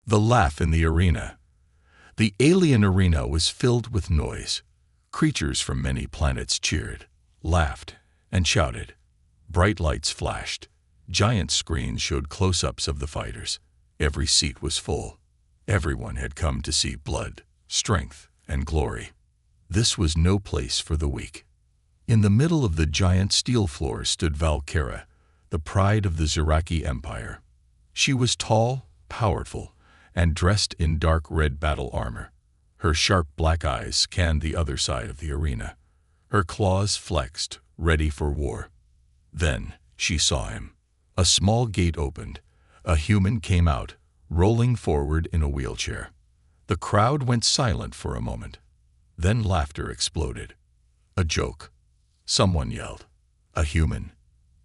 The laugh in the arena. The alien arena was filled with noise. Creatures from many planets cheered, laughed, and shouted. Bright lights flashed. Giant screens showed close-ups of the fighters. Every seat was full. Everyone had come to see blood, strength, and glory. This was no place for the weak. In the middle of the giant steel floor stood Valkyra, the pride of the Zeraki Empire. She was tall, powerful, and dressed in dark red battle armor. Her sharp black eyes scanned the other side of the arena. Her claws flexed, ready for war. Then she saw him. A small gate opened. A human came out, rolling forward in a wheelchair. The crowd went silent for a moment. Then laughter exploded. A joke. Someone yelled. A human.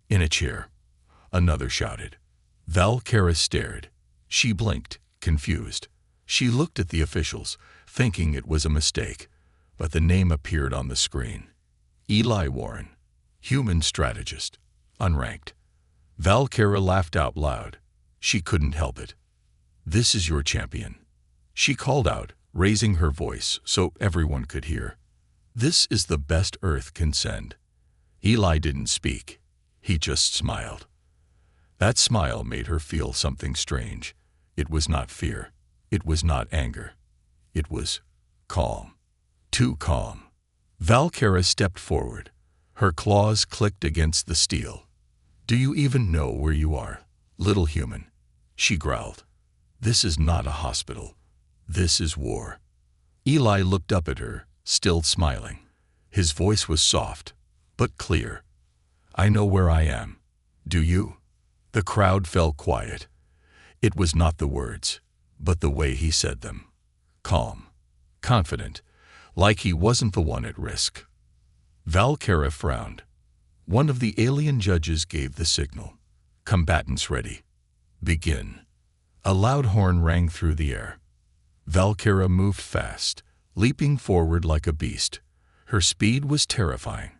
In a chair. Another shouted. Valkyra stared. She blinked, confused. She looked at the officials, thinking it was a mistake, but the name appeared on the screen. Eli Warren, human strategist, unranked. Valkyra laughed out loud. She couldn't help it. This is your champion. She called out, raising her voice so everyone could hear. This is the best Earth can send. Eli didn't speak. He just smiled. That smile made her feel something strange. It was not fear. It was not anger. It was calm. Too calm. Valkyra stepped forward. Her claws clicked against the steel. Do you even know where you are, little human? She growled. This is not a hospital. This is war. Eli looked up at her, still smiling. His voice was soft, but clear. I know where I am. Do you? The crowd fell quiet. It was not the words, but the way he said them. Calm, confident, like he wasn't the one at risk. Valkyra frowned. One of the alien judges gave the signal. Combatants ready. Begin. A loud horn rang through the air. Valkyra moved fast, leaping forward like a beast. Her speed was terrifying.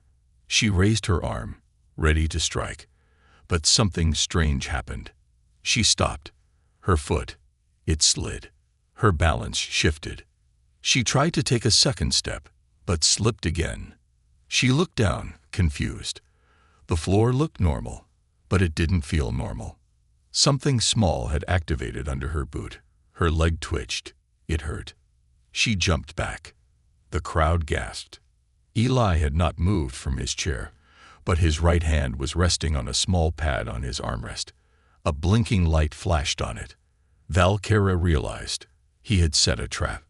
She raised her arm, ready to strike. But something strange happened. She stopped. Her foot, it slid. Her balance shifted. She tried to take a second step, but slipped again. She looked down, confused. The floor looked normal, but it didn't feel normal. Something small had activated under her boot. Her leg twitched. It hurt. She jumped back. The crowd gasped. Eli had not moved from his chair, but his right hand was resting on a small pad on his armrest. A blinking light flashed on it. Valkyra realized he had set a trap.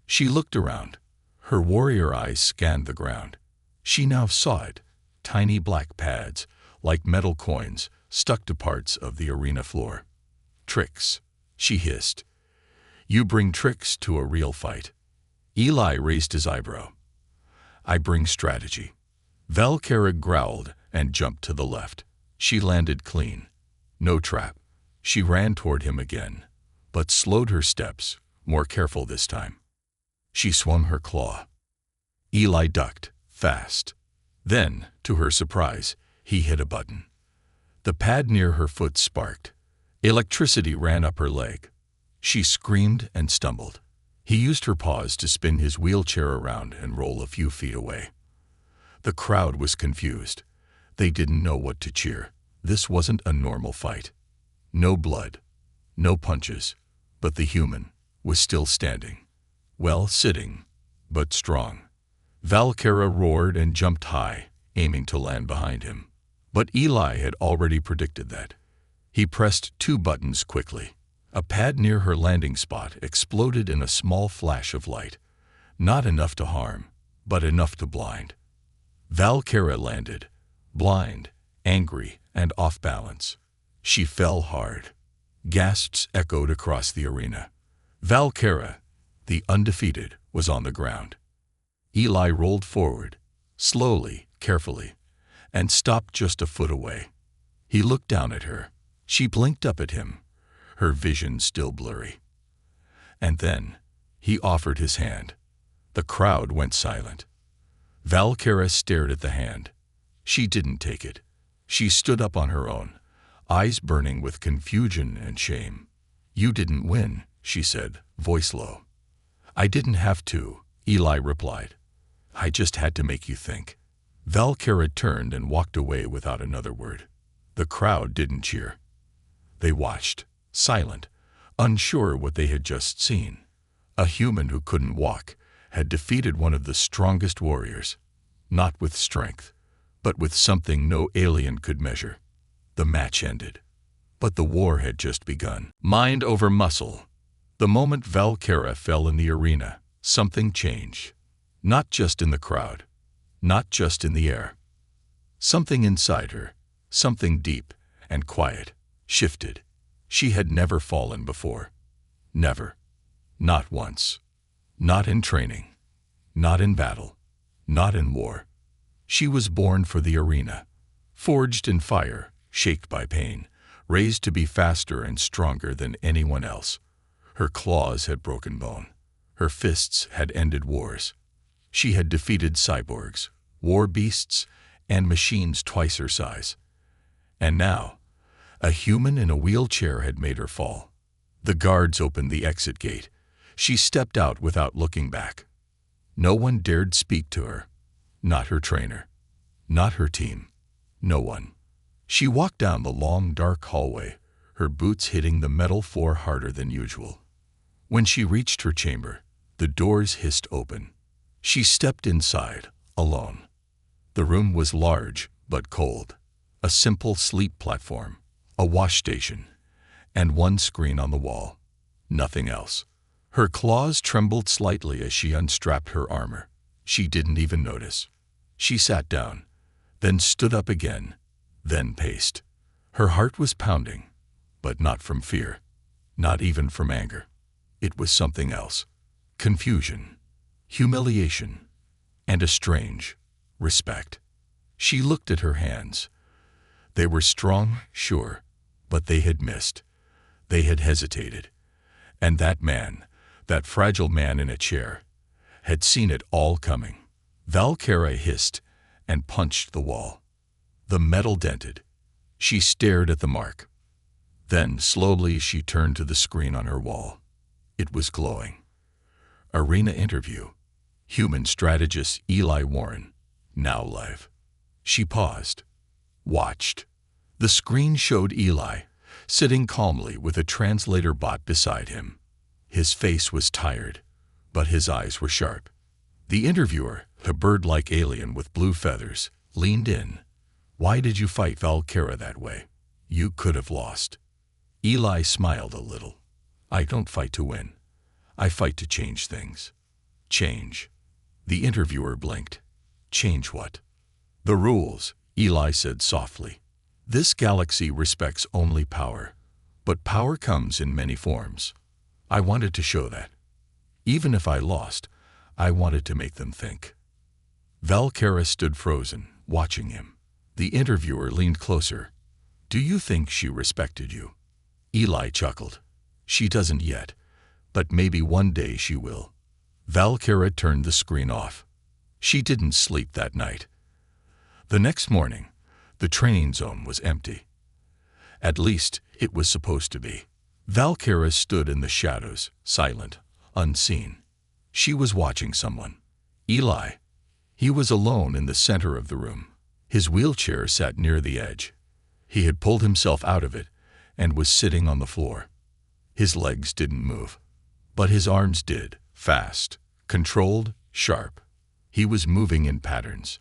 She looked around. Her warrior eyes scanned the ground. She now saw it. Tiny black pads, like metal coins, stuck to parts of the arena floor. Tricks, she hissed. You bring tricks to a real fight. Eli raised his eyebrow. I bring strategy. Valkyra growled and jumped to the left. She landed clean. No trap. She ran toward him again, but slowed her steps, more careful this time. She swung her claw. Eli ducked, fast. Then, to her surprise, he hit a button. The pad near her foot sparked. Electricity ran up her leg. She screamed and stumbled. He used her paws to spin his wheelchair around and roll a few feet away. The crowd was confused. They didn't know what to cheer. This wasn't a normal fight. No blood, no punches, but the human was still standing. Well, sitting, but strong. Valkyra roared and jumped high, aiming to land behind him. But Eli had already predicted that. He pressed 2 buttons quickly. A pad near her landing spot exploded in a small flash of light. Not enough to harm, but enough to blind. Valkyra landed, blind, angry, and off balance. She fell hard. Gasps echoed across the arena. Valkyra, the undefeated, was on the ground. Eli rolled forward, slowly, carefully, and stopped just a foot away. He looked down at her. She blinked up at him, her vision still blurry. And then he offered his hand. The crowd went silent. Valkyra stared at the hand. She didn't take it. She stood up on her own, eyes burning with confusion and shame. You didn't win, she said, voice low. I didn't have to, Eli replied. I just had to make you think. Valkyra turned and walked away without another word. The crowd didn't cheer. They watched, silent, unsure what they had just seen. A human who couldn't walk had defeated one of the strongest warriors, not with strength, but with something no alien could measure. The match ended. But the war had just begun. Mind over muscle. The moment Valkyra fell in the arena, something changed. Not just in the crowd, not just in the air. Something inside her, something deep and quiet, shifted. She had never fallen before. Never. Not once. Not in training. Not in battle. Not in war. She was born for the arena, forged in fire, shaped by pain, raised to be faster and stronger than anyone else. Her claws had broken bone. Her fists had ended wars. She had defeated cyborgs, war beasts, and machines twice her size. And now, a human in a wheelchair had made her fall. The guards opened the exit gate. She stepped out without looking back. No one dared speak to her. Not her trainer. Not her team. No one. She walked down the long, dark hallway, her boots hitting the metal floor harder than usual. When she reached her chamber, the doors hissed open. She stepped inside, alone. The room was large but cold. A simple sleep platform, a wash station, and one screen on the wall. Nothing else. Her claws trembled slightly as she unstrapped her armor. She didn't even notice. She sat down, then stood up again, then paced. Her heart was pounding, but not from fear, not even from anger. It was something else. Confusion, humiliation, and a strange respect. She looked at her hands. They were strong, sure, but they had missed. They had hesitated. And that man, that fragile man in a chair, had seen it all coming. Valkyra hissed and punched the wall. The metal dented. She stared at the mark. Then, slowly, she turned to the screen on her wall. It was glowing. Arena interview. Human strategist Eli Warren, now live. She paused. Watched. The screen showed Eli, sitting calmly with a translator bot beside him. His face was tired, but his eyes were sharp. The interviewer, a bird-like alien with blue feathers, leaned in. Why did you fight Valkyra that way? You could have lost. Eli smiled a little. I don't fight to win. I fight to change things. Change. The interviewer blinked. Change what? The rules, Eli said softly. This galaxy respects only power, but power comes in many forms. I wanted to show that. Even if I lost, I wanted to make them think. Valkyra stood frozen, watching him. The interviewer leaned closer. Do you think she respected you? Eli chuckled. She doesn't yet, but maybe one day she will. Valkyra turned the screen off. She didn't sleep that night. The next morning, the training zone was empty. At least, it was supposed to be. Valkyra stood in the shadows, silent, unseen. She was watching someone. Eli. He was alone in the center of the room. His wheelchair sat near the edge. He had pulled himself out of it and was sitting on the floor. His legs didn't move, but his arms did, fast, controlled, sharp. He was moving in patterns,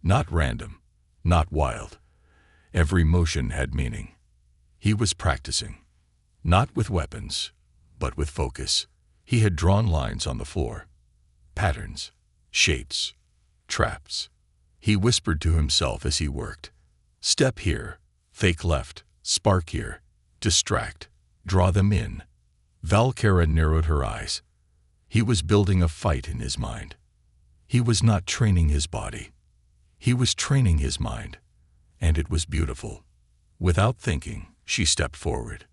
not random, not wild. Every motion had meaning. He was practicing, not with weapons, but with focus. He had drawn lines on the floor, patterns, shapes, traps. He whispered to himself as he worked. Step here, fake left, spark here, distract, draw them in. Valkyra narrowed her eyes. He was building a fight in his mind. He was not training his body. He was training his mind, and it was beautiful. Without thinking, she stepped forward.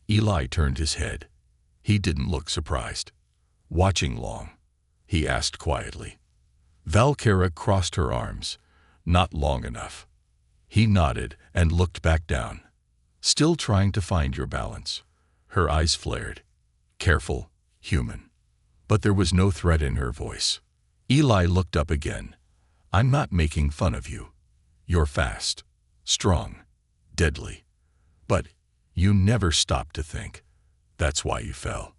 Eli turned his head. He didn't look surprised. Watching long, he asked quietly. Valkyra crossed her arms. Not long enough. He nodded and looked back down. Still trying to find your balance. Her eyes flared. careful, human. But there was no threat in her voice. Eli looked up again. I'm not making fun of you. You're fast, strong, deadly. But you never stopped to think. That's why you fell.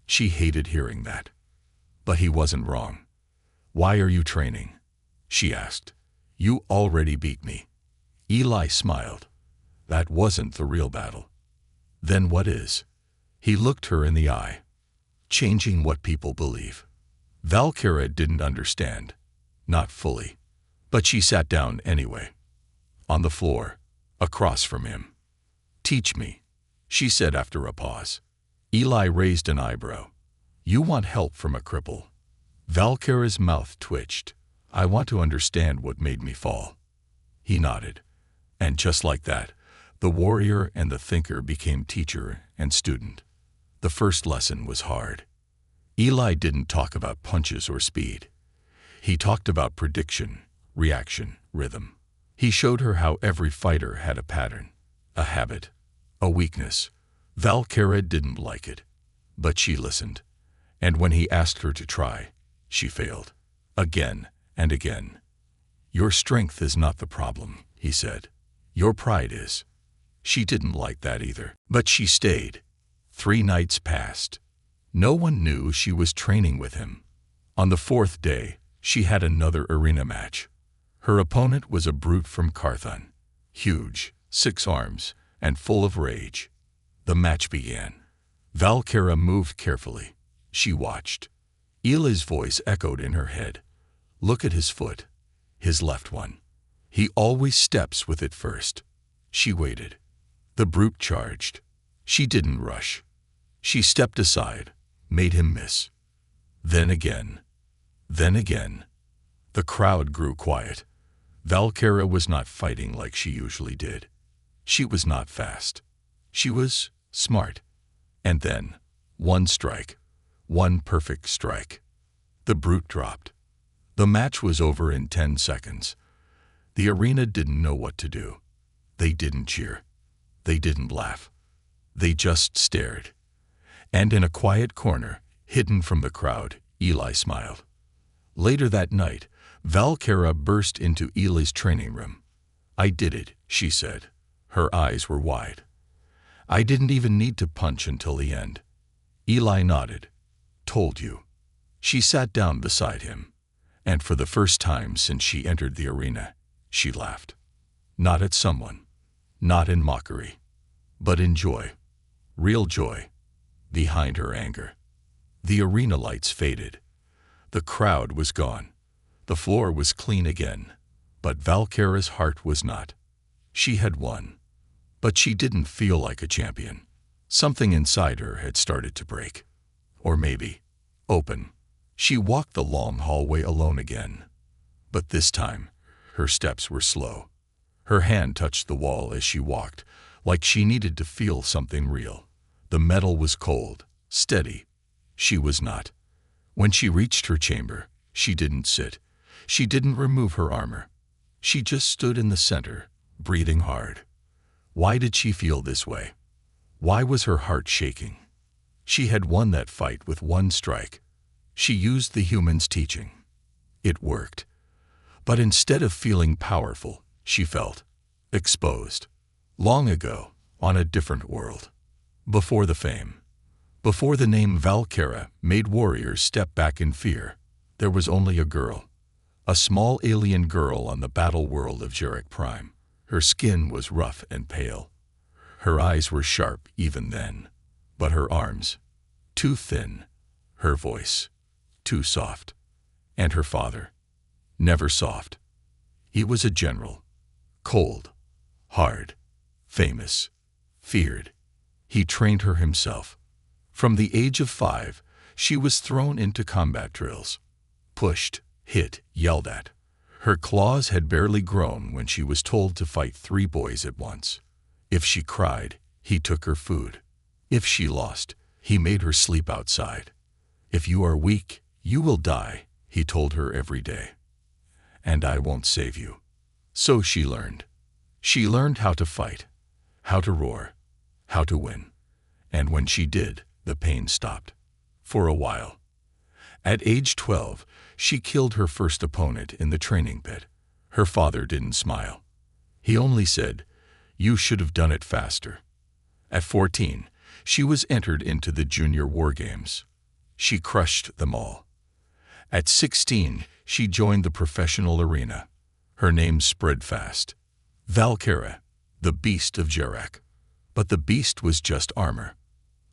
She hated hearing that. But he wasn't wrong. Why are you training? She asked. You already beat me. Eli smiled. That wasn't the real battle. Then what is? He looked her in the eye. Changing what people believe. Valkyra didn't understand. Not fully. But she sat down anyway. On the floor, across from him. Teach me, she said after a pause. Eli raised an eyebrow. You want help from a cripple? Valkyra's mouth twitched. I want to understand what made me fall. He nodded. And just like that, the warrior and the thinker became teacher and student. The first lesson was hard. Eli didn't talk about punches or speed. He talked about prediction, reaction, rhythm. He showed her how every fighter had a pattern, a habit, a weakness. Valkyra didn't like it, but she listened. And when he asked her to try, she failed. Again and again. Your strength is not the problem, he said. Your pride is. She didn't like that either, but she stayed. 3 nights passed. No one knew she was training with him. On the 4th day, she had another arena match. Her opponent was a brute from Carthon, huge, 6 arms, and full of rage. The match began. Valkyra moved carefully. She watched. Eli's voice echoed in her head. Look at his foot, his left one. He always steps with it first. She waited. The brute charged. She didn't rush. She stepped aside, made him miss. Then again. Then again. The crowd grew quiet. Valkyra was not fighting like she usually did. She was not fast. She was smart. And then, one strike. One perfect strike. The brute dropped. The match was over in 10 seconds. The arena didn't know what to do. They didn't cheer. They didn't laugh. They just stared. And in a quiet corner, hidden from the crowd, Eli smiled. Later that night, Valkyra burst into Eli's training room. I did it, she said. Her eyes were wide. I didn't even need to punch until the end. Eli nodded. Told you. She sat down beside him. And for the first time since she entered the arena, she laughed. Not at someone. Not in mockery. But in joy. Real joy. Behind her anger. The arena lights faded. The crowd was gone. The floor was clean again. But Valkyra's heart was not. She had won. But she didn't feel like a champion. Something inside her had started to break. Or maybe, open. She walked the long hallway alone again. But this time, her steps were slow. Her hand touched the wall as she walked, like she needed to feel something real. The metal was cold, steady. She was not. When she reached her chamber, she didn't sit. She didn't remove her armor. She just stood in the center, breathing hard. Why did she feel this way? Why was her heart shaking? She had won that fight with one strike. She used the human's teaching. It worked. But instead of feeling powerful, she felt exposed. Long ago, on a different world. Before the fame. Before the name Valkyra made warriors step back in fear, there was only a girl. A small alien girl on the battle world of Jarek Prime. Her skin was rough and pale. Her eyes were sharp even then. But her arms, too thin. Her voice, too soft. And her father, never soft. He was a general. Cold, hard, famous, feared. He trained her himself. From the age of 5, she was thrown into combat drills. Pushed, hit, yelled at. Her claws had barely grown when she was told to fight 3 boys at once. If she cried, he took her food. If she lost, he made her sleep outside. If you are weak, you will die, he told her every day. And I won't save you. So she learned. She learned how to fight, how to roar, how to win. And when she did, The pain stopped. For a while. At age 12, she killed her first opponent in the training pit. Her father didn't smile. He only said, "You should have done it faster." At 14, she was entered into the junior war games. She crushed them all. At 16, she joined the professional arena. Her name spread fast. Valkyra, the beast of Jarak. But the beast was just armor.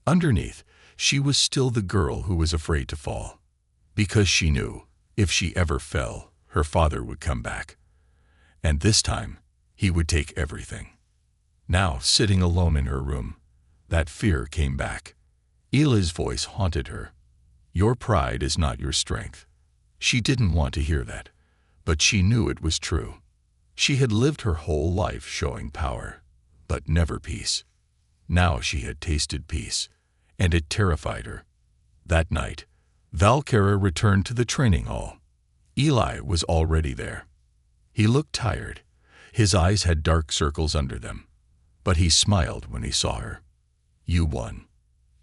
Underneath, she was still the girl who was afraid to fall. Because she knew, if she ever fell, her father would come back. And this time, he would take everything. Now, sitting alone in her room, that fear came back. Ila's voice haunted her. "Your pride is not your strength." She didn't want to hear that, but she knew it was true. She had lived her whole life showing power, but never peace. Now she had tasted peace, and it terrified her. That night, Valkyra returned to the training hall. Eli was already there. He looked tired. His eyes had dark circles under them, but he smiled when he saw her. "You won."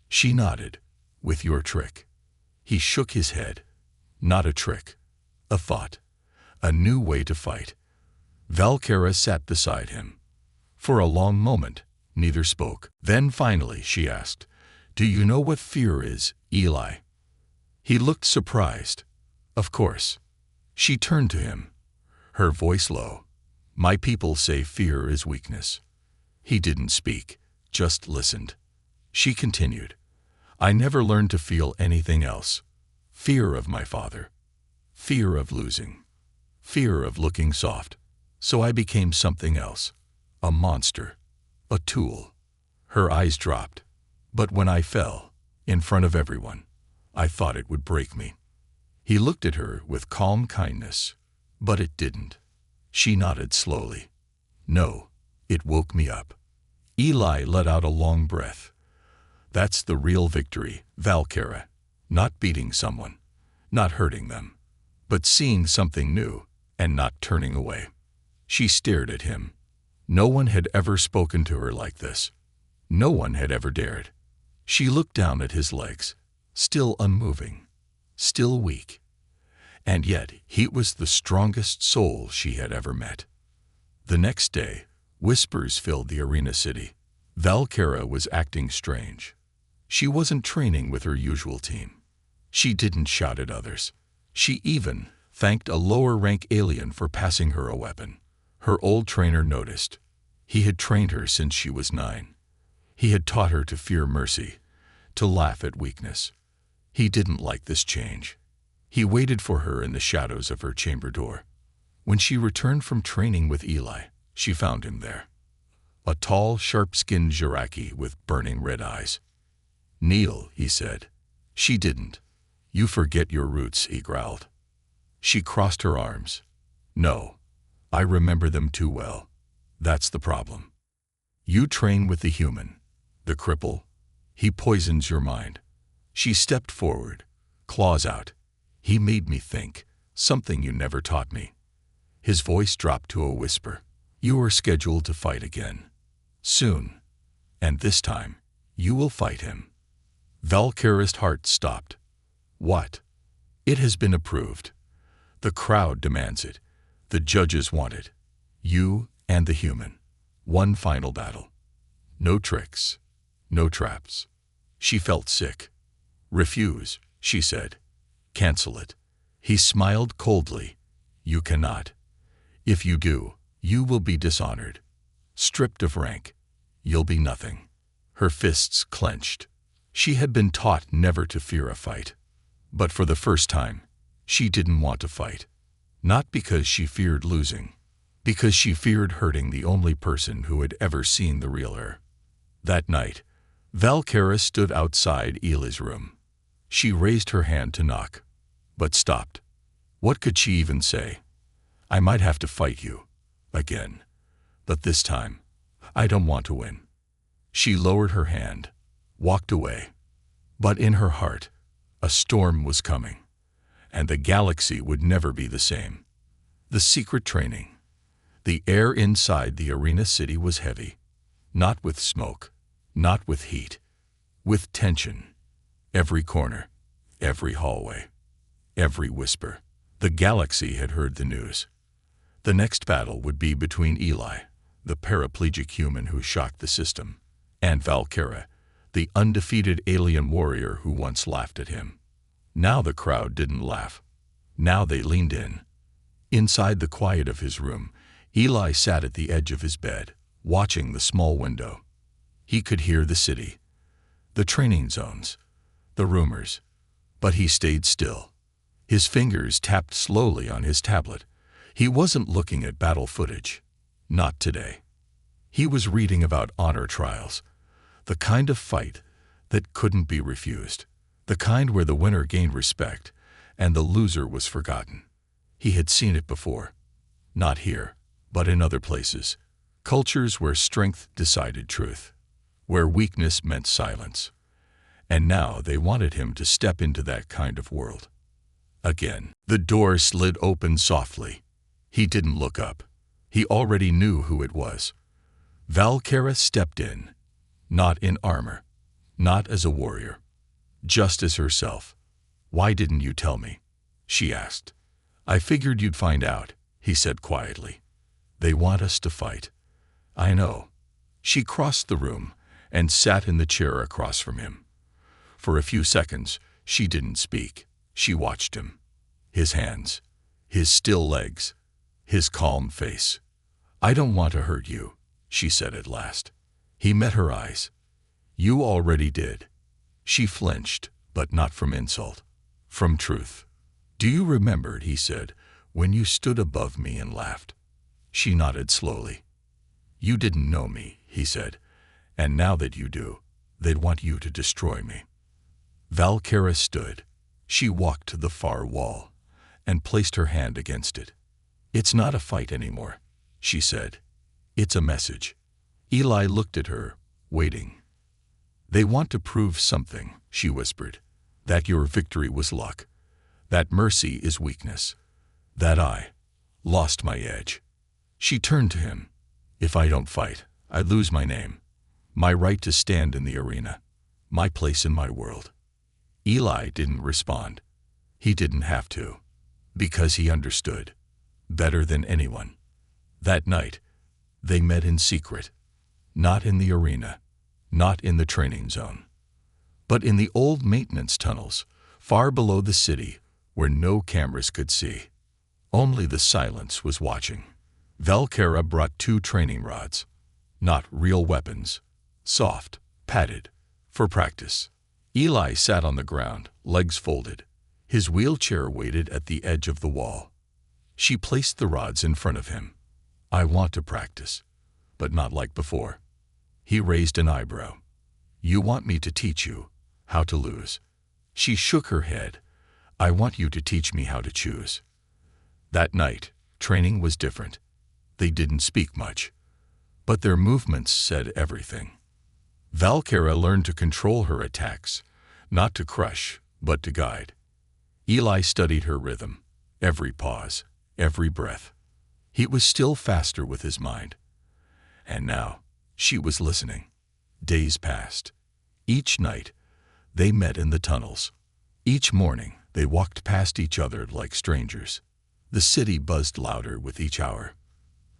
She nodded. "With your trick." He shook his head. "Not a trick. A thought. A new way to fight." Valkyra sat beside him. For a long moment, neither spoke. Then finally she asked, "Do you know what fear is, Eli?" He looked surprised. "Of course." She turned to him, her voice low. "My people say fear is weakness." He didn't speak, just listened. She continued, "I never learned to feel anything else. Fear of my father. Fear of losing. Fear of looking soft. So I became something else. A monster. A tool." Her eyes dropped. "But when I fell, in front of everyone, I thought it would break me." He looked at her with calm kindness, but it didn't. She nodded slowly. "No, it woke me up." Eli let out a long breath. "That's the real victory, Valkyra. Not beating someone, not hurting them, but seeing something new and not turning away." She stared at him. No one had ever spoken to her like this. No one had ever dared. She looked down at his legs, still unmoving, still weak. And yet he was the strongest soul she had ever met. The next day, whispers filled the arena city. Valkyra was acting strange. She wasn't training with her usual team. She didn't shout at others. She even thanked a lower-rank alien for passing her a weapon. Her old trainer noticed. He had trained her since she was 9. He had taught her to fear mercy, to laugh at weakness. He didn't like this change. He waited for her in the shadows of her chamber door. When she returned from training with Eli, she found him there. A tall, sharp-skinned Jaraki with burning red eyes. "Kneel," he said. She didn't. "You forget your roots," he growled. She crossed her arms. "No, I remember them too well. That's the problem. You train with the human, the cripple. He poisons your mind." She stepped forward, claws out. "He made me think, something you never taught me." His voice dropped to a whisper. "You are scheduled to fight again. Soon. And this time, you will fight him." Valkyra's heart stopped. "What?" "It has been approved. The crowd demands it. The judges want it. You and the human. One final battle. No tricks. No traps." She felt sick. "Refuse," she said. "Cancel it." He smiled coldly. "You cannot. If you do, you will be dishonored. Stripped of rank, you'll be nothing." Her fists clenched. She had been taught never to fear a fight. But for the first time, she didn't want to fight. Not because she feared losing, because she feared hurting the only person who had ever seen the real her. That night, Valkyra stood outside Eli's room. She raised her hand to knock, but stopped. What could she even say? "I might have to fight you. Again. But this time, I don't want to win." She lowered her hand, walked away. But in her heart, a storm was coming, and the galaxy would never be the same. The secret training. The air inside the arena city was heavy. Not with smoke, not with heat, with tension. Every corner, every hallway, every whisper. The galaxy had heard the news. The next battle would be between Eli, the paraplegic human who shocked the system, and Valkyra, the undefeated alien warrior who once laughed at him. Now the crowd didn't laugh. Now they leaned in. Inside the quiet of his room, Eli sat at the edge of his bed, watching the small window. He could hear the city, the training zones, the rumors, but he stayed still. His fingers tapped slowly on his tablet. He wasn't looking at battle footage. Not today. He was reading about honor trials, the kind of fight that couldn't be refused, the kind where the winner gained respect and the loser was forgotten. He had seen it before. Not here, but in other places. Cultures where strength decided truth, where weakness meant silence. And now they wanted him to step into that kind of world. Again, the door slid open softly. He didn't look up. He already knew who it was. Valkyra stepped in, not in armor, not as a warrior, just as herself. "Why didn't you tell me?" she asked. "I figured you'd find out," he said quietly. "They want us to fight." "I know." She crossed the room and sat in the chair across from him. For a few seconds, she didn't speak. She watched him. His hands, his still legs, his calm face. "I don't want to hurt you," she said at last. He met her eyes. "You already did." She flinched, but not from insult, from truth. "Do you remember," he said, "when you stood above me and laughed?" She nodded slowly. "You didn't know me," he said, "and now that you do, they'd want you to destroy me." Valkyra stood. She walked to the far wall and placed her hand against it. "It's not a fight anymore," she said. "It's a message." Eli looked at her, waiting. "They want to prove something," she whispered, "that your victory was luck, that mercy is weakness, that I lost my edge." She turned to him. "If I don't fight, I lose my name, my right to stand in the arena, my place in my world." Eli didn't respond. He didn't have to, because he understood, better than anyone. That night, they met in secret, not in the arena, not in the training zone, but in the old maintenance tunnels, far below the city, where no cameras could see. Only the silence was watching. Valkyra brought 2 training rods, not real weapons, soft, padded, for practice. Eli sat on the ground, legs folded. His wheelchair waited at the edge of the wall. She placed the rods in front of him. "I want to practice, but not like before." He raised an eyebrow. "You want me to teach you how to lose?" She shook her head. "I want you to teach me how to choose." That night, training was different. They didn't speak much, but their movements said everything. Valkyra learned to control her attacks, not to crush, but to guide. Eli studied her rhythm, every pause, every breath. He was still faster with his mind. And now, she was listening. Days passed. Each night, they met in the tunnels. Each morning, they walked past each other like strangers. The city buzzed louder with each hour.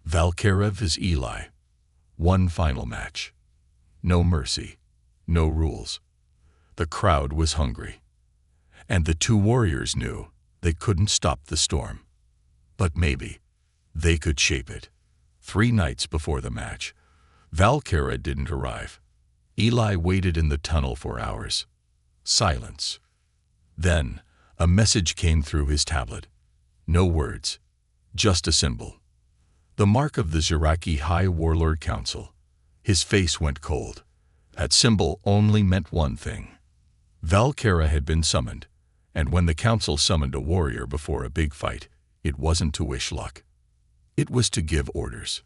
Valkyra vs. Eli. One final match. No mercy, no rules. The crowd was hungry. And the 2 warriors knew they couldn't stop the storm. But maybe they could shape it. 3 nights before the match, Valkyra didn't arrive. Eli waited in the tunnel for hours. Silence. Then, a message came through his tablet. No words, just a symbol. The mark of the Ziraki High Warlord Council. His face went cold. That symbol only meant one thing. Valkyra had been summoned, and when the council summoned a warrior before a big fight, it wasn't to wish luck. It was to give orders.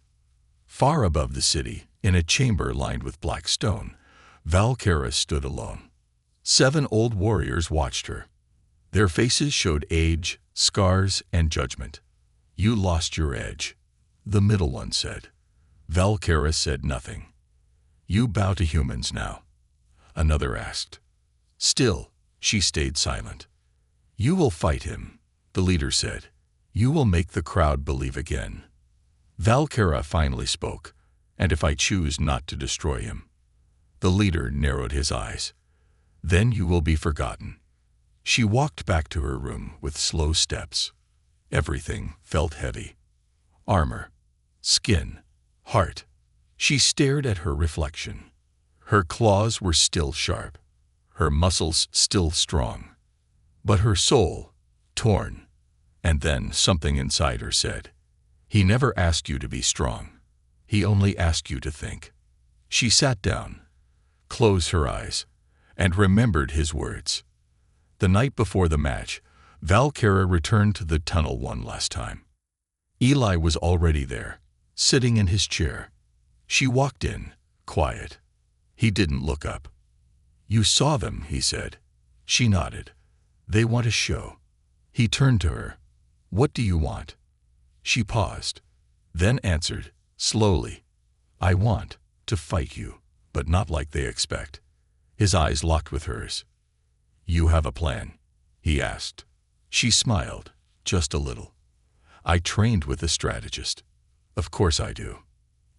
Far above the city, in a chamber lined with black stone, Valkyra stood alone. 7 old warriors watched her. Their faces showed age, scars, and judgment. "You lost your edge," the middle one said. Valkyra said nothing. "You bow to humans now?" another asked. Still, She stayed silent. "You will fight him," the leader said. "You will make the crowd believe again." Valkyra finally spoke, "And if I choose not to destroy him?" The leader narrowed his eyes. "Then you will be forgotten." She walked back to her room with slow steps. Everything felt heavy. Armor, skin, heart. She stared at her reflection. Her claws were still sharp, her muscles still strong, but her soul torn. And then something inside her said, "He never asked you to be strong. He only asked you to think." She sat down, closed her eyes, and remembered his words. The night before the match, Valkyra returned to the tunnel one last time. Eli was already there, sitting in his chair. She walked in, quiet. He didn't look up. "You saw them," he said. She nodded. "They want a show." He turned to her. "What do you want?" She paused, then answered, slowly, "I want to fight you, but not like they expect." His eyes locked with hers. "You have a plan?" he asked. She smiled, just a little. "I trained with a strategist. Of course I do."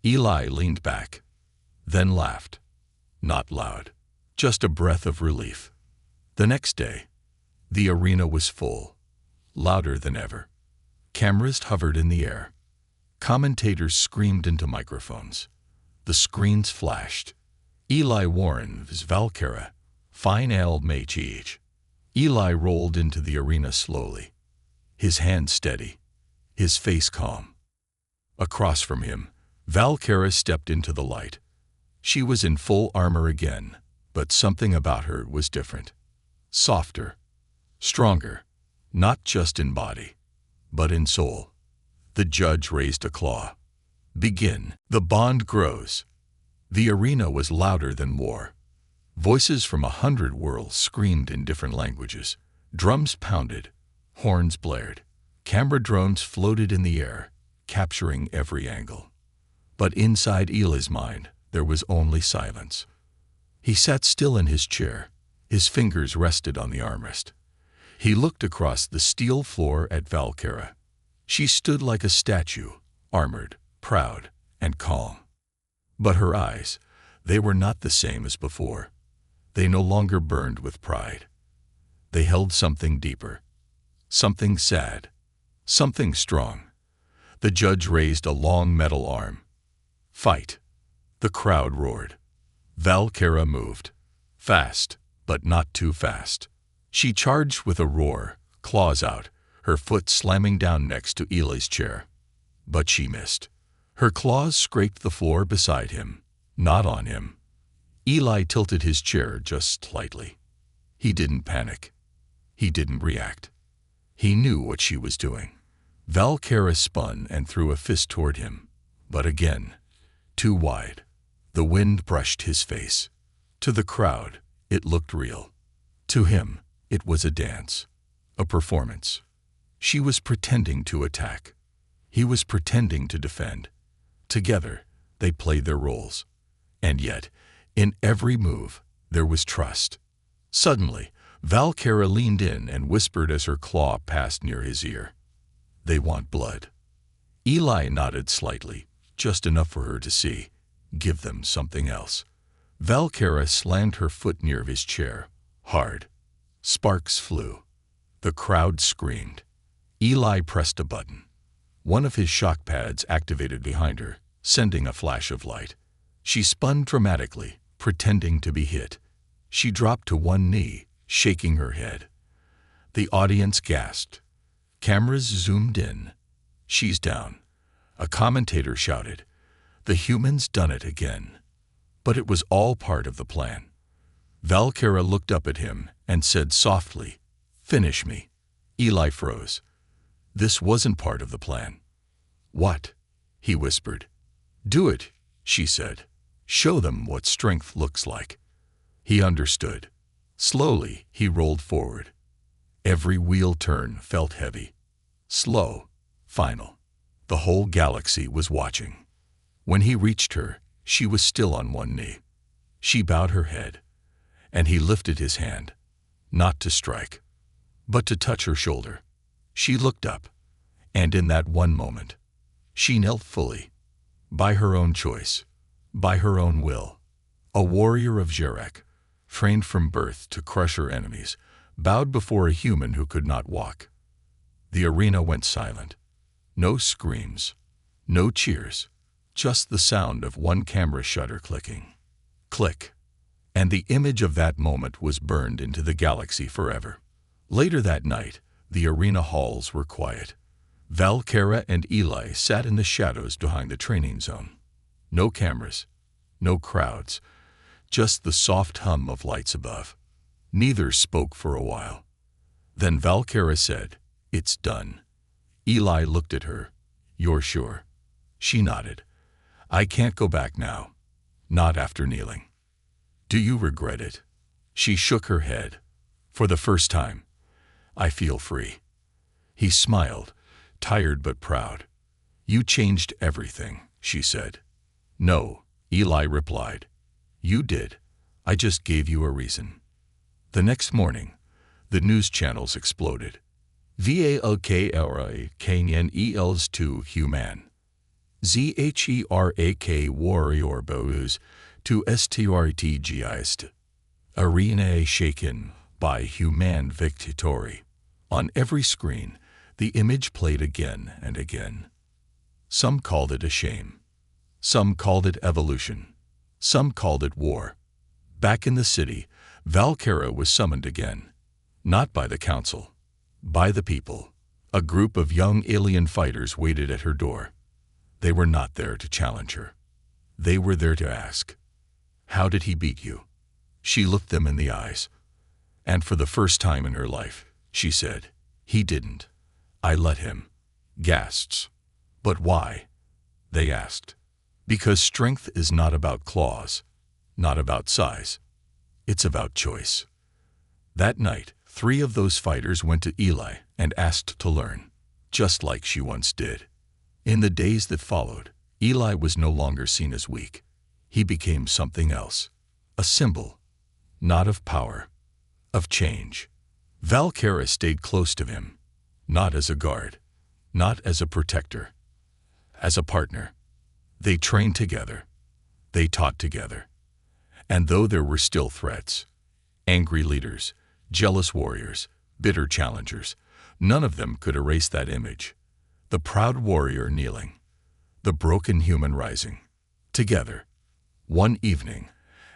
Eli leaned back, then laughed. Not loud, just a breath of relief. The next day, the arena was full, louder than ever. Cameras hovered in the air. Commentators screamed into microphones. The screens flashed. Eli Warren was Valkyra, fine Al Machich. Eli rolled into the arena slowly, his hand steady, his face calm. Across from him, Valkyra stepped into the light. She was in full armor again, but something about her was different. Softer, stronger, not just in body, but in soul. The judge raised a claw. "Begin." The bond grows. The arena was louder than war. Voices from 100 worlds screamed in different languages. Drums pounded, horns blared. Camera drones floated in the air, capturing every angle. But inside Eli's mind, there was only silence. He sat still in his chair. His fingers rested on the armrest. He looked across the steel floor at Valkyra. She stood like a statue, armored, proud, and calm. But her eyes, they were not the same as before. They no longer burned with pride. They held something deeper, something sad, something strong. The judge raised a long metal arm. "Fight." The crowd roared. Valkyra moved. Fast, but not too fast. She charged with a roar, claws out, her foot slamming down next to Eli's chair. But she missed. Her claws scraped the floor beside him, not on him. Eli tilted his chair just slightly. He didn't panic. He didn't react. He knew what she was doing. Valkyra spun and threw a fist toward him, but again, too wide. The wind brushed his face. To the crowd, it looked real. To him, it was a dance, a performance. She was pretending to attack. He was pretending to defend. Together, they played their roles. And yet, in every move, there was trust. Suddenly, Valkyra leaned in and whispered as her claw passed near his ear, "They want blood." Eli nodded slightly, just enough for her to see. "Give them something else." Valkyra slammed her foot near his chair, hard. Sparks flew. The crowd screamed. Eli pressed a button. One of his shock pads activated behind her, sending a flash of light. She spun dramatically, pretending to be hit. She dropped to one knee, shaking her head. The audience gasped. Cameras zoomed in. "She's down." A commentator shouted, "The human's done it again." But it was all part of the plan. Valkyra looked up at him and said softly, "Finish me." Eli froze. This wasn't part of the plan. "What?" he whispered. "Do it," she said. "Show them what strength looks like." He understood. Slowly, he rolled forward. Every wheel turn felt heavy. Slow, final. The whole galaxy was watching. When he reached her, she was still on one knee. She bowed her head, and he lifted his hand. not to strike, but to touch her shoulder. She looked up, and in that one moment, she knelt fully, by her own choice, by her own will. A warrior of Xerek, trained from birth to crush her enemies, bowed before a human who could not walk. The arena went silent. No screams, no cheers, just the sound of one camera shutter clicking. Click. And the image of that moment was burned into the galaxy forever. Later that night, the arena halls were quiet. Valkyra and Eli sat in the shadows behind the training zone. No cameras, no crowds, just the soft hum of lights above. Neither spoke for a while. Then Valkyra said, "It's done." Eli looked at her. "You're sure?" She nodded. "I can't go back now. Not after kneeling." "Do you regret it?" She shook her head. "For the first time, I feel free." He smiled, tired but proud. "You changed everything," she said. "No," Eli replied. "You did. I just gave you a reason." The next morning, the news channels exploded. VALKRA KNELs to human. ZHERAK warrior bows to STRTGist. Arena shaken by human victory. On every screen, the image played again and again. Some called it a shame. Some called it evolution. Some called it war. Back in the city, Valkyra was summoned again. Not by the council, by the people. A group of young alien fighters waited at her door. They were not there to challenge her. They were there to ask, "How did he beat you?" She looked them in the eyes. And for the first time in her life, she said, "He didn't. I let him." Gasps. "But why?" they asked. "Because strength is not about claws, not about size. It's about choice." That night, 3 of those fighters went to Eli and asked to learn, just like she once did. In the days that followed, Eli was no longer seen as weak. He became something else, a symbol, not of power, of change. Valkyra stayed close to him, not as a guard, not as a protector, as a partner. They trained together. They taught together. And though there were still threats, angry leaders, jealous warriors, bitter challengers, none of them could erase that image. The proud warrior kneeling, the broken human rising. Together, one evening,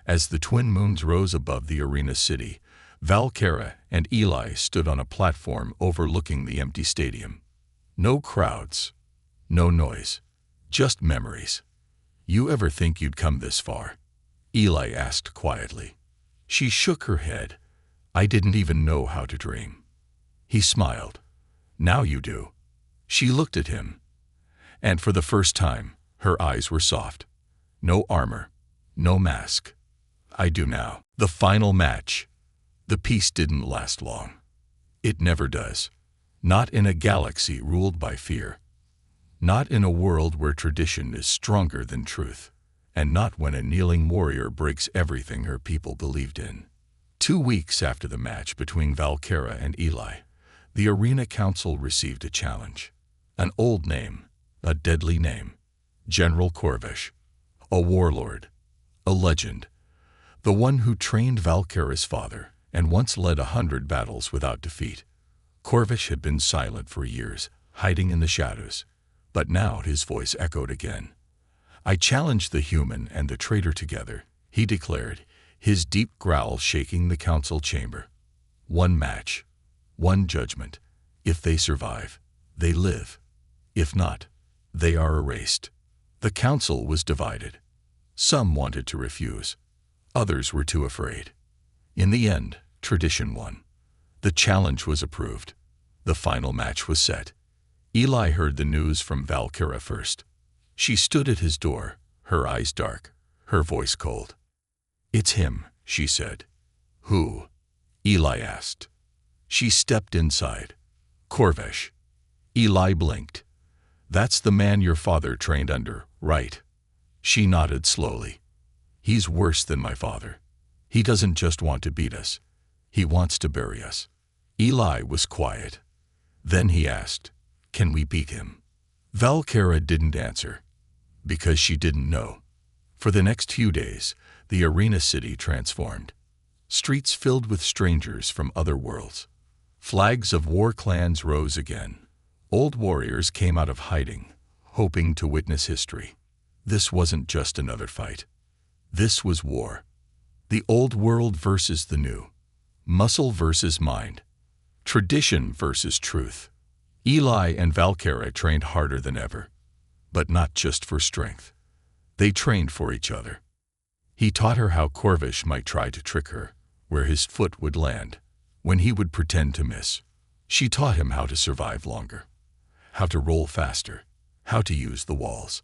as the twin moons rose above the arena city, Valkyra and Eli stood on a platform overlooking the empty stadium. No crowds, no noise, just memories. "You ever think you'd come this far?" Eli asked quietly. She shook her head. "I didn't even know how to dream." He smiled. "Now you do." She looked at him, and for the first time, her eyes were soft. No armor, no mask. "I do now." The final match. The peace didn't last long. It never does. Not in a galaxy ruled by fear. Not in a world where tradition is stronger than truth. And not when a kneeling warrior breaks everything her people believed in. 2 weeks after the match between Valkyra and Eli, the Arena Council received a challenge. An old name, a deadly name. General Corvish. A warlord. A legend. The one who trained Valkyra's father and once led 100 battles without defeat. Corvish had been silent for years, hiding in the shadows. But now his voice echoed again. "I challenge the human and the traitor together," he declared, his deep growl shaking the council chamber. "One match, one judgment. If they survive, they live. If not, they are erased." The council was divided. Some wanted to refuse. Others were too afraid. In the end, tradition won. The challenge was approved. The final match was set. Eli heard the news from Valkyra first. She stood at his door, her eyes dark, her voice cold. "It's him," she said. "Who?" Eli asked. She stepped inside. "Corvish." Eli blinked. "That's the man your father trained under, right?" She nodded slowly. "He's worse than my father. He doesn't just want to beat us. He wants to bury us. Eli was quiet. Then he asked, "Can we beat him?" Valkera didn't answer, because she didn't know. For the next few days, the arena city transformed. Streets filled with strangers from other worlds. Flags of war clans rose again. Old warriors came out of hiding, hoping to witness history. This wasn't just another fight. This was war. The old world versus the new. Muscle versus mind. Tradition versus truth. Eli and Valkera trained harder than ever. But not just for strength. They trained for each other. He taught her how Corvish might try to trick her, where his foot would land, when he would pretend to miss. She taught him how to survive longer, how to roll faster, how to use the walls.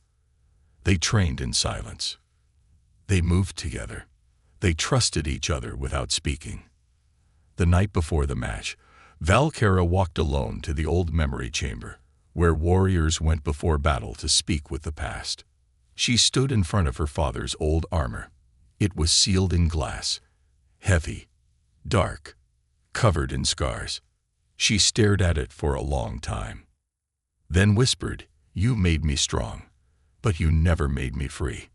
They trained in silence. They moved together. They trusted each other without speaking. The night before the match, Valkera walked alone to the old memory chamber, where warriors went before battle to speak with the past. She stood in front of her father's old armor. It was sealed in glass, heavy, dark, covered in scars. She stared at it for a long time. Then whispered, "You made me strong, but you never made me free."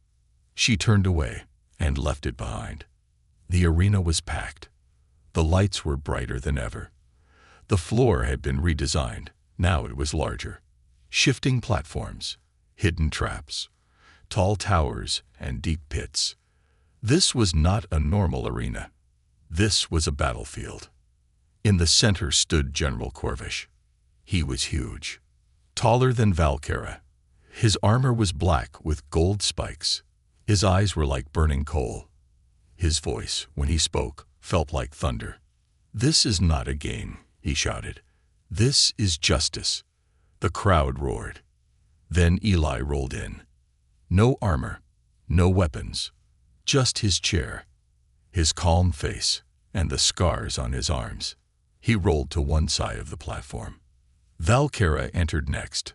She turned away and left it behind. The arena was packed. The lights were brighter than ever. The floor had been redesigned. Now it was larger. Shifting platforms, hidden traps, tall towers, and deep pits. This was not a normal arena. This was a battlefield. In the center stood General Corvish. He was huge, taller than Valkera. His armor was black with gold spikes. His eyes were like burning coal. His voice, when he spoke, felt like thunder. "This is not a game," he shouted. "This is justice." The crowd roared. Then Eli rolled in. No armor, no weapons, just his chair, his calm face, and the scars on his arms. He rolled to one side of the platform. Valkera entered next.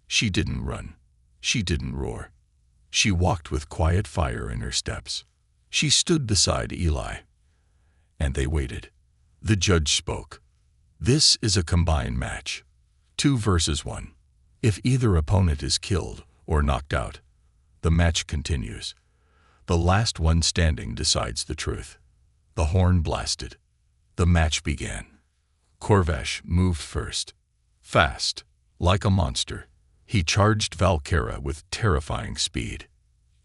She didn't run. She didn't roar. She walked with quiet fire in her steps. She stood beside Eli. And they waited. The judge spoke. "This is a combined match. 2 versus 1. If either opponent is killed or knocked out, the match continues. The last one standing decides the truth." The horn blasted. The match began. Corvish moved first. Fast, like a monster, he charged Valkera with terrifying speed.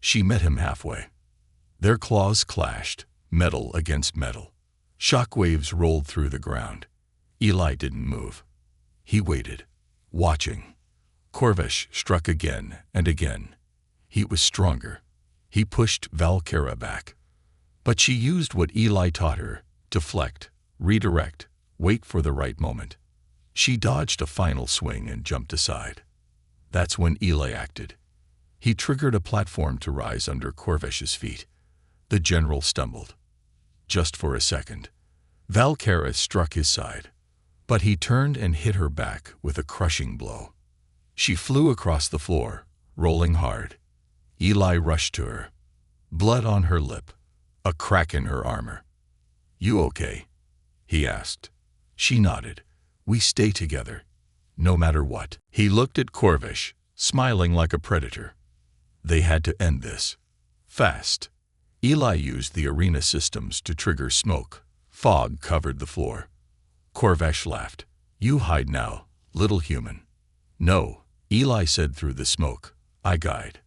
She met him halfway. Their claws clashed, metal against metal. Shockwaves rolled through the ground. Eli didn't move. He waited, watching. Corvish struck again and again. He was stronger. He pushed Valkera back. But she used what Eli taught her: deflect, redirect, wait for the right moment. She dodged a final swing and jumped aside. That's when Eli acted. He triggered a platform to rise under Corvish's feet. The general stumbled. Just for a second. Valkera struck his side. But he turned and hit her back with a crushing blow. She flew across the floor, rolling hard. Eli rushed to her. Blood on her lip. A crack in her armor. "You okay?" he asked. She nodded. "We stay together, no matter what." He looked at Corvish, smiling like a predator. They had to end this. Fast. Eli used the arena systems to trigger smoke. Fog covered the floor. Corvish laughed. "You hide now, little human." "No," Eli said through the smoke. "I guide."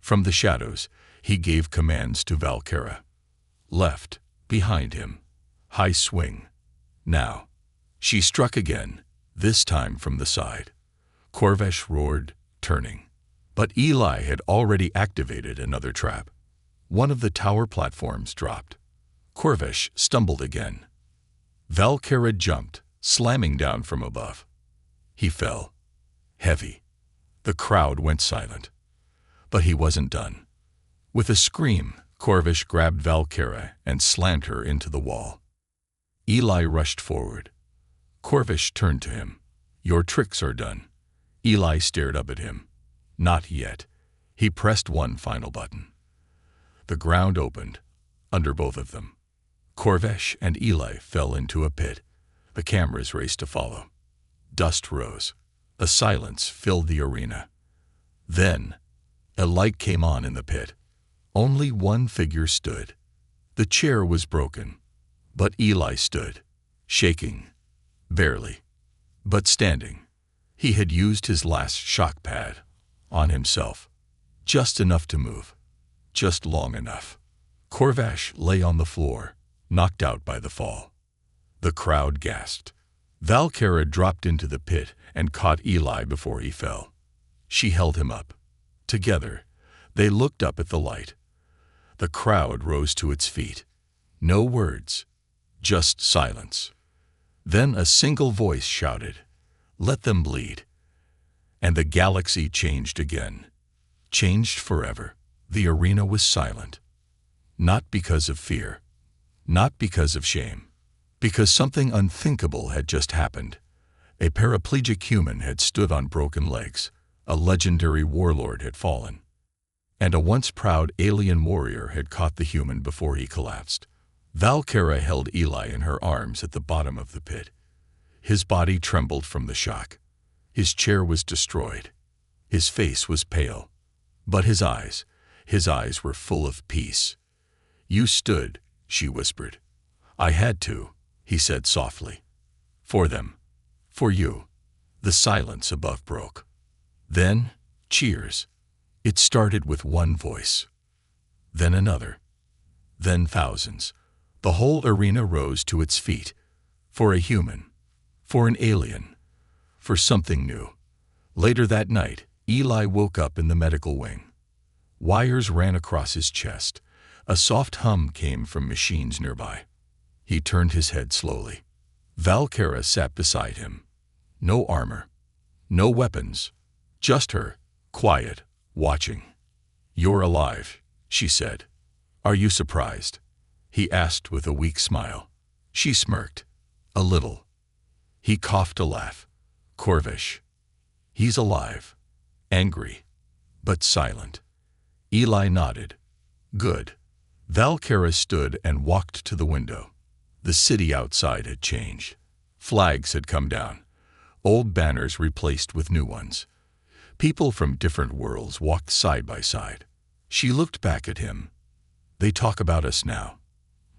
From the shadows, he gave commands to Valkera. Left, behind him. High swing. Now. She struck again, this time from the side. Corvish roared, turning. But Eli had already activated another trap. One of the tower platforms dropped. Corvish stumbled again. Valkera jumped, slamming down from above. He fell. Heavy. The crowd went silent. But he wasn't done. With a scream, Corvish grabbed Valkera and slammed her into the wall. Eli rushed forward. Corvish turned to him. "Your tricks are done." Eli stared up at him. "Not yet." He pressed one final button. The ground opened, under both of them. Corvesh and Eli fell into a pit. The cameras raced to follow. Dust rose. A silence filled the arena. Then, a light came on in the pit. Only one figure stood. The chair was broken, but Eli stood, shaking, barely, but standing. He had used his last shock pad on himself, just enough to move, just long enough. Corvesh lay on the floor, knocked out by the fall. The crowd gasped. Valkera dropped into the pit and caught Eli before he fell. She held him up. Together, they looked up at the light. The crowd rose to its feet. No words, just silence. Then a single voice shouted, "Let them bleed." And the galaxy changed again. Changed forever. The arena was silent. Not because of fear. Not because of shame. Because something unthinkable had just happened. A paraplegic human had stood on broken legs. A legendary warlord had fallen. And a once proud alien warrior had caught the human before he collapsed. Valkera held Eli in her arms at the bottom of the pit. His body trembled from the shock. His chair was destroyed. His face was pale. But his eyes were full of peace. "You stood," she whispered. "I had to," he said softly. "For them. For you." The silence above broke. Then, cheers. It started with one voice. Then another. Then thousands. The whole arena rose to its feet. For a human. For an alien. For something new. Later that night, Eli woke up in the medical wing. Wires ran across his chest. A soft hum came from machines nearby. He turned his head slowly. Valkera sat beside him. No armor. No weapons. Just her, quiet, watching. "You're alive," she said. "Are you surprised?" he asked with a weak smile. She smirked. "A little." He coughed a laugh. "Corvesh. He's alive. Angry. But silent." Eli nodded. "Good." Valkera stood and walked to the window. The city outside had changed. Flags had come down. Old banners replaced with new ones. People from different worlds walked side by side. She looked back at him. "They talk about us now.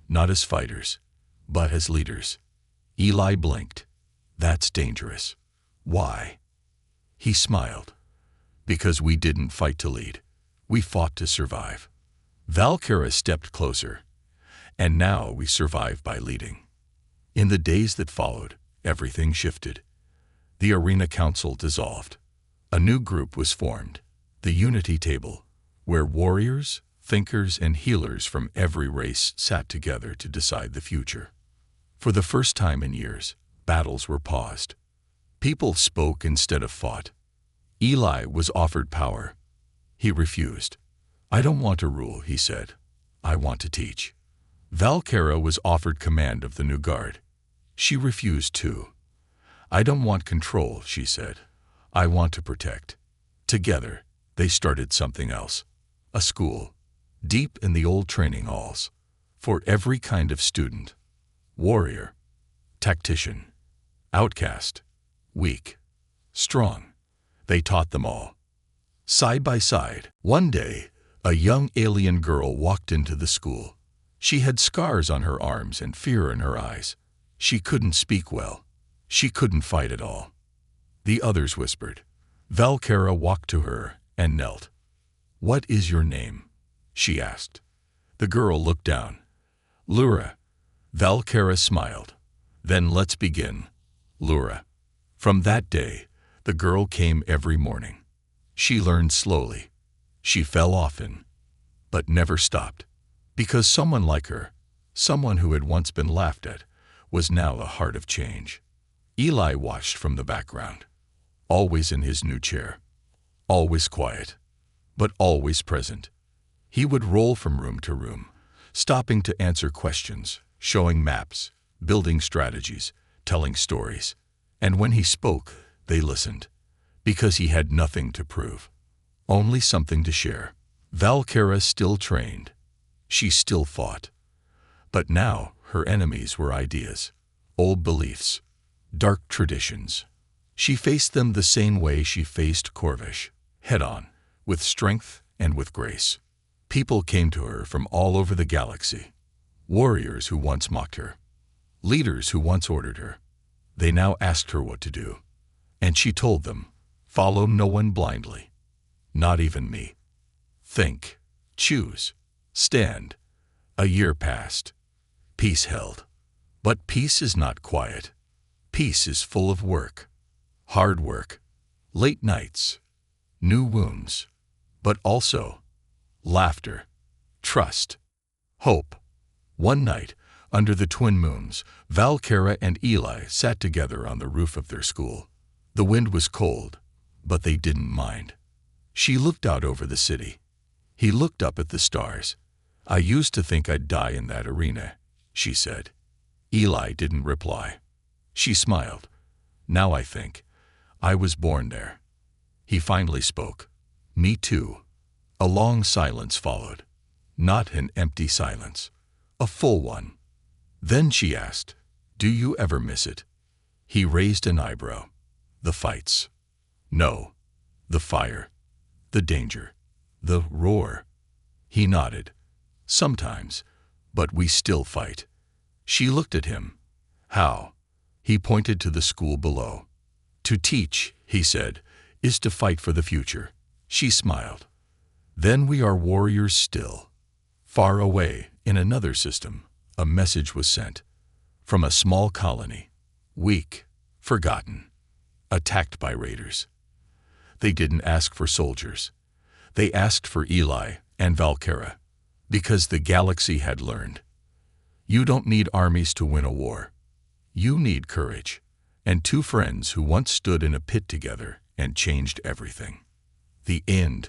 Not as fighters, but as leaders." Eli blinked. "That's dangerous." "Why?" He smiled. "Because we didn't fight to lead. We fought to survive." Valkera stepped closer. "And now we survive by leading." In the days that followed, everything shifted. The Arena Council dissolved. A new group was formed, the Unity Table, where warriors, thinkers, and healers from every race sat together to decide the future. For the first time in years, battles were paused. People spoke instead of fought. Eli was offered power. He refused. "I don't want to rule," he said. "I want to teach." Valkera was offered command of the new guard. She refused too. "I don't want control," she said. "I want to protect." Together, they started something else. A school, deep in the old training halls, for every kind of student. Warrior, tactician, outcast, weak, strong. They taught them all. Side by side, one day, a young alien girl walked into the school. She had scars on her arms and fear in her eyes. She couldn't speak well. She couldn't fight at all. The others whispered. Valkera walked to her and knelt. "What is your name?" she asked. The girl looked down. "Lura." Valkera smiled. "Then let's begin, Lura." From that day, the girl came every morning. She learned slowly. She fell often, but never stopped. Because someone like her, someone who had once been laughed at, was now the heart of change. Eli watched from the background, always in his new chair, always quiet, but always present. He would roll from room to room, stopping to answer questions, showing maps, building strategies, telling stories. And when he spoke, they listened, because he had nothing to prove, only something to share. Valkera still trained. She still fought. But now her enemies were ideas, old beliefs, dark traditions. She faced them the same way she faced Corvish, head-on, with strength and with grace. People came to her from all over the galaxy. Warriors who once mocked her. Leaders who once ordered her. They now asked her what to do. And she told them, follow no one blindly. Not even me. Think. Choose. Stand. A year passed. Peace held. But peace is not quiet. Peace is full of work. Hard work. Late nights. New wounds. But also laughter. Trust. Hope. One night, under the twin moons, Valkyra and Eli sat together on the roof of their school. The wind was cold, but they didn't mind. She looked out over the city. He looked up at the stars. I used to think I'd die in that arena, she said. Eli didn't reply. She smiled. Now I think. I was born there. He finally spoke. Me too. A long silence followed. Not an empty silence. A full one. Then she asked, do you ever miss it? He raised an eyebrow. The fights. No. The fire. The danger. The roar. He nodded. Sometimes, but we still fight. She looked at him. How? He pointed to the school below. To teach, he said, is to fight for the future. She smiled. Then we are warriors still. Far away, in another system, a message was sent. From a small colony. Weak. Forgotten. Attacked by raiders. They didn't ask for soldiers. They asked for Eli and Valkyra, because the galaxy had learned. You don't need armies to win a war. You need courage, and two friends who once stood in a pit together and changed everything. The end.